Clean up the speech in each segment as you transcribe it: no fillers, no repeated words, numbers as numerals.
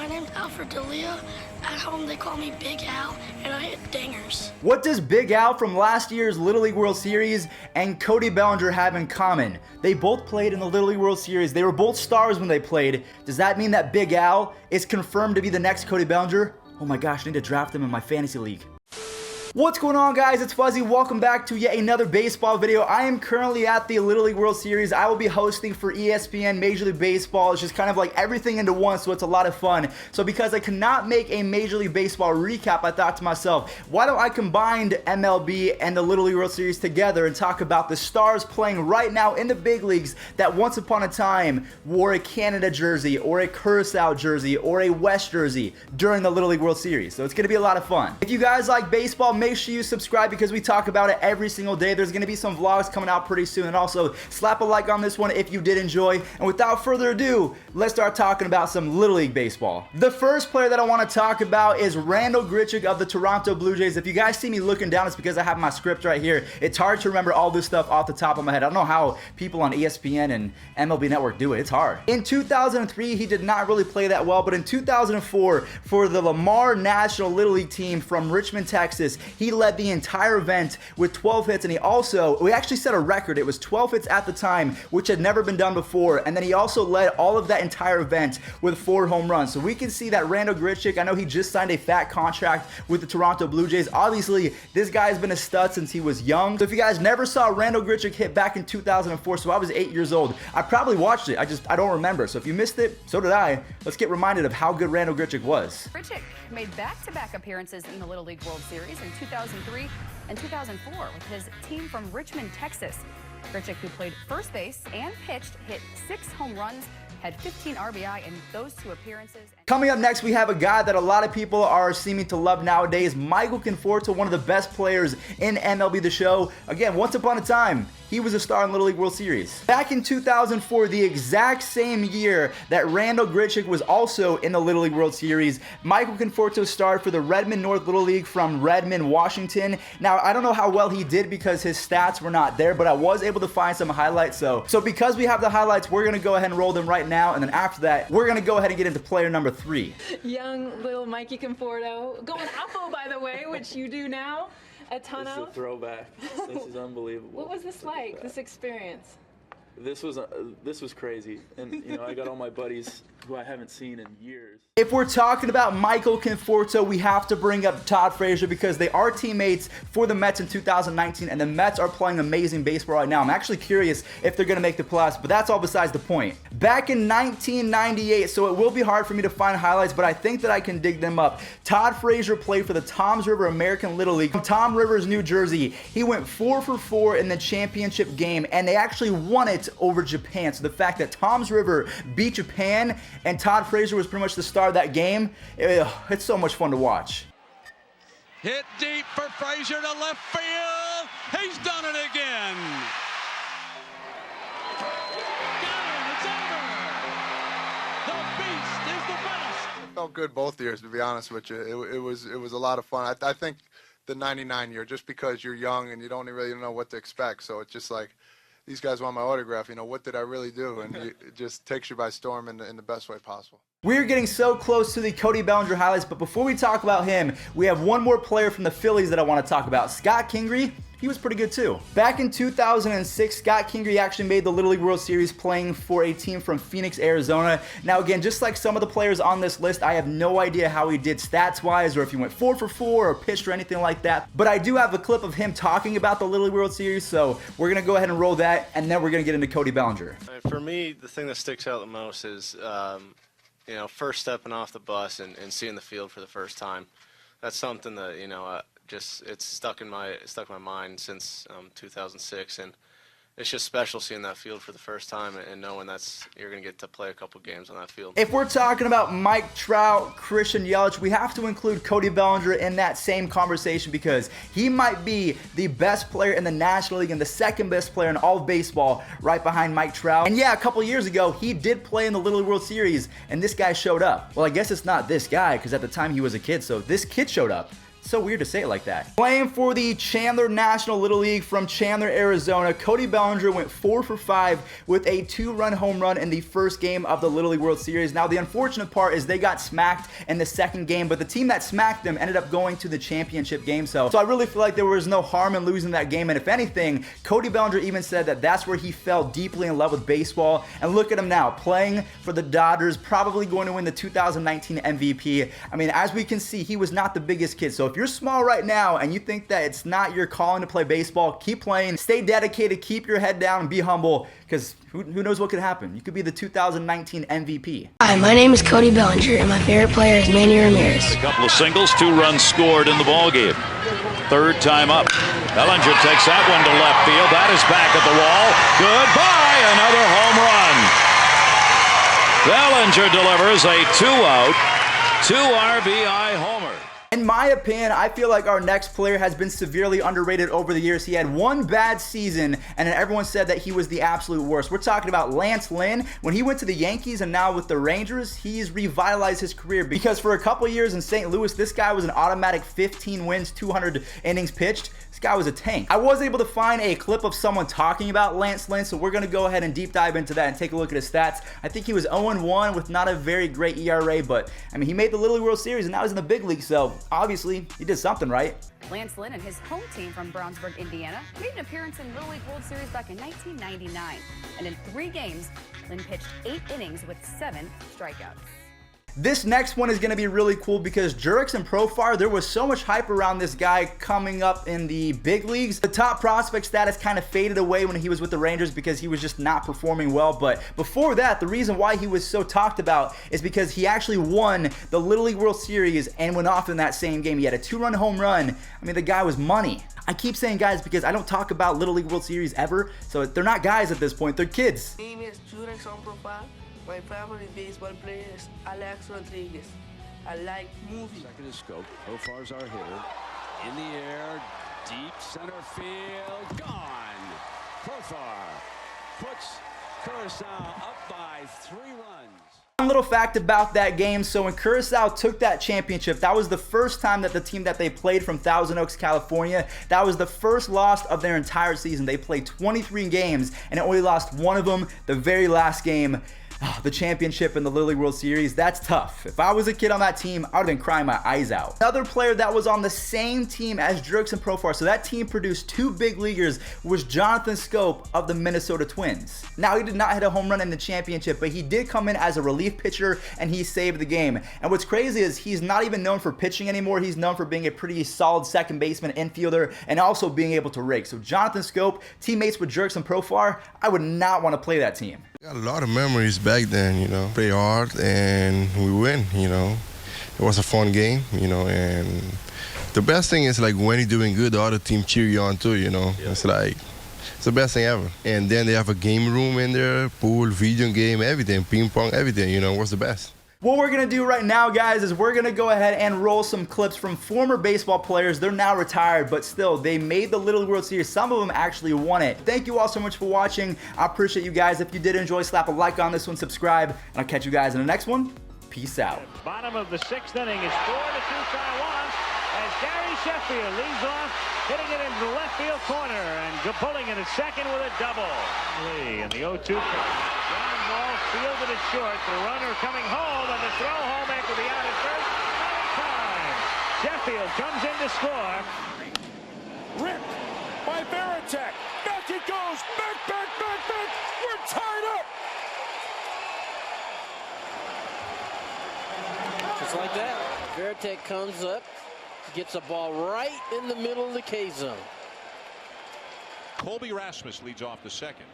My name's Alfred D'Elia. At home, they call me Big Al, and I hit dingers. What does Big Al from last year's Little League World Series and Cody Bellinger have in common? They both played in the Little League World Series. They were both stars when they played. Does that mean that Big Al is confirmed to be the next Cody Bellinger? Oh my gosh, I need to draft him in my fantasy league. What's going on, guys? It's Fuzzy. Welcome back to yet another baseball video. I am currently at the Little League World Series. I will be hosting for ESPN Major League Baseball. It's just kind of like everything into one, so it's a lot of fun. So because I cannot make a Major League Baseball recap, I thought to myself, why don't I combine MLB and the Little League World Series together and talk about the stars playing right now in the big leagues that once upon a time wore a Canada jersey or a Curacao jersey or a West jersey during the Little League World Series. So it's going to be a lot of fun. If you guys like baseball, make sure you subscribe because we talk about it every single day. There's going to be some vlogs coming out pretty soon, and also slap a like on this one if you did enjoy. And without further ado, let's start talking about some Little League baseball. The first player that I want to talk about is Randal Grichuk of the Toronto Blue Jays. If you guys see me looking down, it's because I have my script right here. It's hard to remember all this stuff off the top of my head. I don't know how people on ESPN and MLB Network do it. It's hard. In 2003, he did not really play that well, but in 2004, for the Lamar National Little League team from Richmond, Texas, he led the entire event with 12 hits, and we actually set a record. It was 12 hits at the time, which had never been done before, and then he also led all of that entire event with 4 home runs. So we can see that Randal Grichuk, I know he just signed a fat contract with the Toronto Blue Jays. Obviously, this guy has been a stud since he was young. So if you guys never saw Randal Grichuk hit back in 2004, so I was 8 years old, I probably watched it. I don't remember. So if you missed it, so did I. Let's get reminded of how good Randal Grichuk was. Grichuk made back-to-back appearances in the Little League World Series in 2003 and 2004 with his team from Richmond, Texas. Grichuk, who played first base and pitched, hit 6 home runs, had 15 RBI in those 2 appearances. Coming up next, we have a guy that a lot of people are seeming to love nowadays, Michael Conforto, one of the best players in MLB The Show. Again, once upon a time, he was a star in Little League World Series. Back in 2004, the exact same year that Randal Grichuk was also in the Little League World Series, Michael Conforto starred for the Redmond North Little League from Redmond, Washington. Now, I don't know how well he did because his stats were not there, but I was able to find some highlights. So because we have the highlights, we're going to go ahead and roll them right now, and then after that, we're going to go ahead and get into player number 3. Young little Mikey Conforto, going Oppo, by the way, which you do now a ton of. This is a throwback. This is unbelievable. What was this like, this experience? This was crazy, and you know, I got all my buddies who I haven't seen in years. If we're talking about Michael Conforto, we have to bring up Todd Frazier because they are teammates for the Mets in 2019, and the Mets are playing amazing baseball right now. I'm actually curious if they're going to make the playoffs, but that's all besides the point. Back in 1998, so it will be hard for me to find highlights, but I think that I can dig them up. Todd Frazier played for the Toms River American Little League from Tom Rivers, New Jersey. He went 4 for 4 in the championship game, and they actually won it over Japan. So the fact that Toms River beat Japan and Todd Frazier was pretty much the star of that game, it's so much fun to watch. Hit deep for Frazier to left field. He's done it again. Got him. It's over. The beast is the best. It felt good both years, to be honest with you. It was a lot of fun. I think the 99 year, just because you're young and you don't really know what to expect, so it's just like, these guys want my autograph, you know, what did I really do? And it just takes you by storm in the best way possible. We're getting so close to the Cody Bellinger highlights, but before we talk about him, we have one more player from the Phillies that I want to talk about. Scott Kingery, he was pretty good too. Back in 2006, Scott Kingery actually made the Little League World Series playing for a team from Phoenix, Arizona. Now again, just like some of the players on this list, I have no idea how he did stats-wise or if he went 4 for 4 or pitched or anything like that, but I do have a clip of him talking about the Little League World Series, so we're going to go ahead and roll that, and then we're going to get into Cody Bellinger. For me, the thing that sticks out the most is you know, first stepping off the bus and seeing the field for the first time. That's something that, you know, it's stuck in my mind since 2006, and it's just special seeing that field for the first time and knowing you're going to get to play a couple games on that field. If we're talking about Mike Trout, Christian Yelich, we have to include Cody Bellinger in that same conversation because he might be the best player in the National League and the second best player in all of baseball right behind Mike Trout. And yeah, a couple years ago, he did play in the Little League World Series and this guy showed up. Well, I guess it's not this guy because at the time he was a kid, so this kid showed up. So weird to say it like that. Playing for the Chandler National Little League from Chandler, Arizona, Cody Bellinger went 4 for 5 with a 2-run home run in the first game of the Little League World Series. Now, the unfortunate part is they got smacked in the second game, but the team that smacked them ended up going to the championship game. So I really feel like there was no harm in losing that game. And if anything, Cody Bellinger even said that that's where he fell deeply in love with baseball. And look at him now, playing for the Dodgers, probably going to win the 2019 MVP. I mean, as we can see, he was not the biggest kid. So if you're small right now and you think that it's not your calling to play baseball, keep playing, stay dedicated, keep your head down, and be humble, because who knows what could happen. You could be the 2019 MVP. Hi, my name is Cody Bellinger, and my favorite player is Manny Ramirez. A couple of singles, 2 runs scored in the ballgame. Third time up. Bellinger takes that one to left field. That is back at the wall. Goodbye, another home run. Bellinger delivers a 2-out, 2 RBI homer. In my opinion, I feel like our next player has been severely underrated over the years. He had one bad season, and then everyone said that he was the absolute worst. We're talking about Lance Lynn. When he went to the Yankees and now with the Rangers, he's revitalized his career, because for a couple years in St. Louis, this guy was an automatic 15 wins, 200 innings pitched. This guy was a tank. I was able to find a clip of someone talking about Lance Lynn, so we're going to go ahead and deep dive into that and take a look at his stats. I think he was 0-1 with not a very great ERA, but I mean, he made the Little League World Series and now he's in the big league, so obviously he did something right. Lance Lynn and his home team from Brownsburg, Indiana, made an appearance in Little League World Series back in 1999. And in 3 games, Lynn pitched 8 innings with 7 strikeouts. This next one is going to be really cool because Jurickson Profar, there was so much hype around this guy coming up in the big leagues. The top prospect status kind of faded away when he was with the Rangers because he was just not performing well. But before that, the reason why he was so talked about is because he actually won the Little League World Series and went off in that same game. He had a 2-run home run. I mean, the guy was money. I keep saying guys because I don't talk about Little League World Series ever, so they're not guys at this point, they're kids. My name is Jurickson Profar. My favorite baseball player is Alex Rodriguez. I like movies. Second is scope. Profar's our hitter. In the air, deep center field, gone. Profar puts Curacao up by 3 runs. One little fact about that game, so when Curacao took that championship, that was the first time that the team that they played from Thousand Oaks, California, that was the first loss of their entire season. They played 23 games and only lost 1 of them, the very last game. The championship in the Little League World Series, that's tough. If I was a kid on that team, I would have been crying my eyes out. Another player that was on the same team as Jurickson Profar, so that team produced 2 big leaguers, was Jonathan Schoop of the Minnesota Twins. Now, he did not hit a home run in the championship, but he did come in as a relief pitcher and he saved the game. And what's crazy is he's not even known for pitching anymore. He's known for being a pretty solid second baseman, infielder, and also being able to rake. So Jonathan Schoop, teammates with Jurickson Profar, I would not want to play that team. Got a lot of memories back then, you know. Play hard and we win, you know. It was a fun game, you know, and the best thing is like when you're doing good, the other team cheer you on too, you know. Yeah. It's like, it's the best thing ever. And then they have a game room in there, pool, video game, everything, ping pong, everything, you know, what's the best. What we're going to do right now, guys, is we're going to go ahead and roll some clips from former baseball players. They're now retired, but still, they made the Little League World Series. Some of them actually won it. Thank you all so much for watching. I appreciate you guys. If you did enjoy, slap a like on this one, subscribe, and I'll catch you guys in the next one. Peace out. Bottom of the 6th inning is 4-2 Taiwan as Gary Sheffield leads off, hitting it into the left field corner, and pulling it at second with a double. Lee in the 0-2 pitch. Ball fielded it short. The runner coming home, and the throw home after the out at first. Time. Sheffield comes in to score. Ripped by Veritek. Back it goes. Back. We're tied up. Just like that. Veritek comes up, gets a ball right in the middle of the K zone. Colby Rasmus leads off the second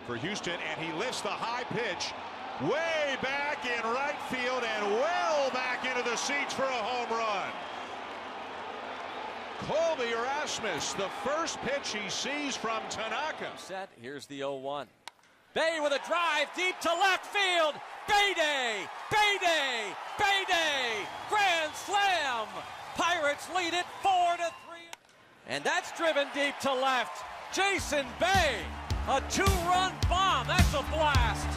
for Houston, and he lifts the high pitch way back in right field and well back into the seats for a home run. Colby Rasmus, the first pitch he sees from Tanaka. Set. Here's the 0-1. Bay with a drive deep to left field. Bayday! Grand slam! Pirates lead it 4-3. And that's driven deep to left. Jason Bay. A 2-run bomb. That's a blast.